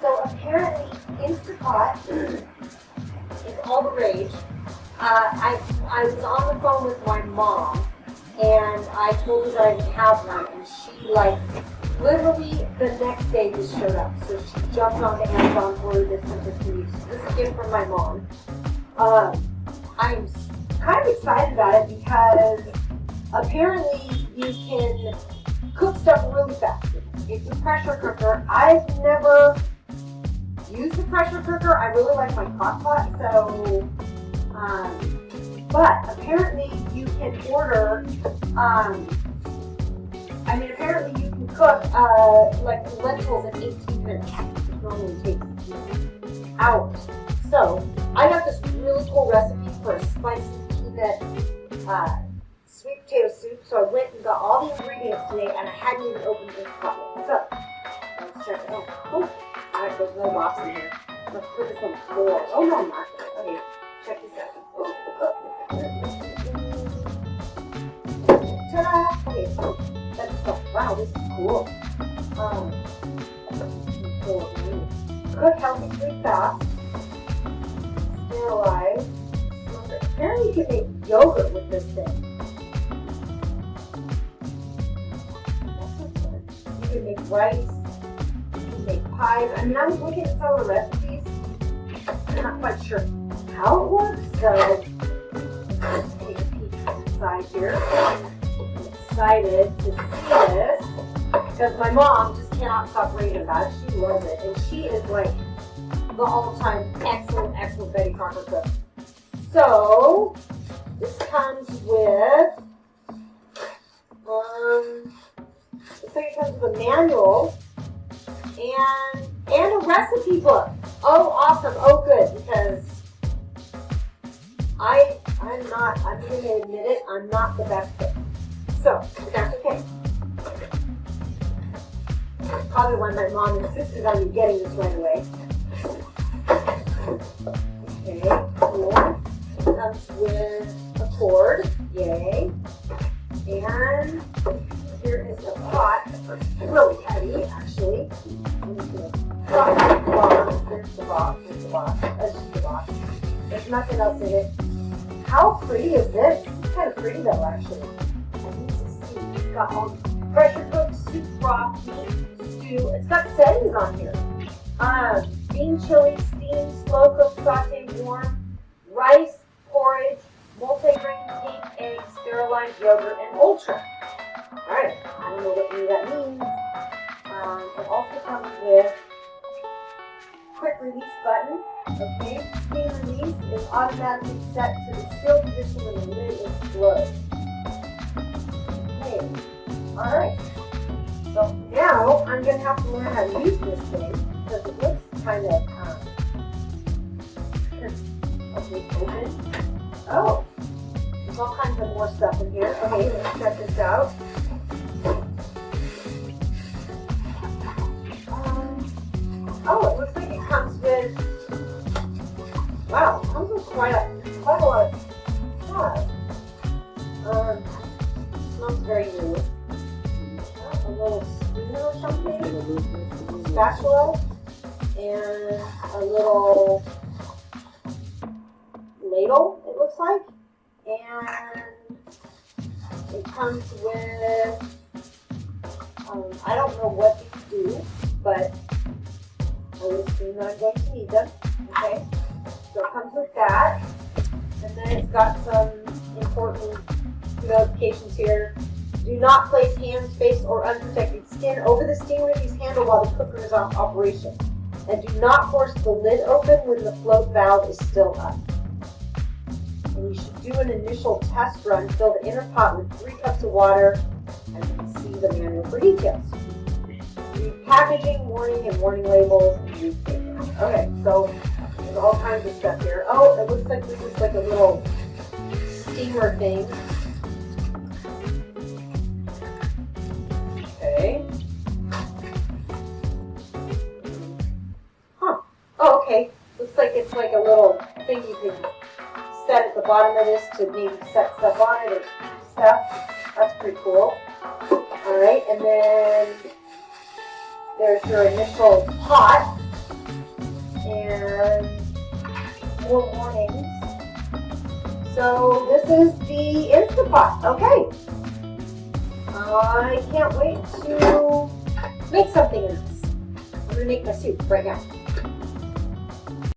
So apparently Instant Pot is all the rage. I was on the phone with my mom, and I told her that I didn't have one, and she, like, literally the next day just showed up. So she jumped onto Amazon, ordered this and this to me. So this is a gift from my mom. I'm kind of excited about it because apparently you can cook stuff really fast. It's a pressure cooker. I've never used a pressure cooker. I really like my crock pot, so but apparently you can order, apparently you can cook like lentils in 18 minutes. It normally takes hours. So I got this really cool recipe for a spicy peanut sweet potato soup. So I went and got all the ingredients today, and I hadn't even opened this pot yet. So let's check it out. Oh, alright, there's no box in here. Let's put this on the floor. Oh no, I'm not. Okay, check this out. Ta-da! Okay, so that's stuff. Wow, this is cool. Cook healthy food fast. Sterilize. Apparently you can make yogurt with this thing. That's so fun. You can make rice. You can make pies. I mean, I was looking at some of the recipes. I'm not quite sure how it works, so let's take a peek inside here. I'm excited to see this because my mom just cannot stop raving about it. She loves it, and she is like the all-time excellent Betty Crocker cook. So this comes with looks like it comes with a manual and a recipe book. Oh, awesome! Oh, good, because I'm going to admit it, I'm not the best cook. So, but that's okay. Probably why my mom insisted on me getting this right away. Okay, cool. It comes with a cord, yay. And here is the pot. It's really heavy, actually. I'm just going to drop the box. There's the box. There's the box. That's just the box. There's nothing else in it. How pretty is this? It's kind of pretty though, actually. I need to see. It's got all pressure cooked, soup broth, meat, stew. It's got settings on here. Bean chili, steamed, slow cooked, sauteed, warm, rice, porridge, multi-grain, cake, eggs, sterilized yogurt, and ultra. Alright, I don't know what any of that means. It also comes with quick release button. Okay, steam release is automatically set to the still position when the lid is closed. Okay, alright. So now I'm going to have to learn how to use this thing because it looks kind of, okay, open. Oh, there's all kinds of more stuff in here. Okay, let's check this out. Oh, it looks like it comes with, wow, it comes with quite a lot of stuff. Smells very new. A little spoon or something, spatula, and a little ladle, it looks like. And it comes with, I don't know what these do, but I would assume that I'm going to need them. Okay, so it comes with that. And then it's got some important notifications here. Do not place hands, face, or unprotected skin over the steam release handle while the cooker is off operation. And do not force the lid open when the float valve is still up. And you should do an initial test run. Fill the inner pot with 3 cups of water and then see the manual for details. Read packaging, warning, and warning labels, and read safety. Okay, so there's all kinds of stuff here. Oh, it looks like this is like a little steamer thing. Okay. Huh. Oh, okay. Looks like it's like a little thing you can set at the bottom of this to maybe set stuff on it or stuff. That's pretty cool. Alright, and then there's your initial pot. and more warnings. So this is the Instant Pot. Okay. I can't wait to make something in this. I'm going to make my soup right now.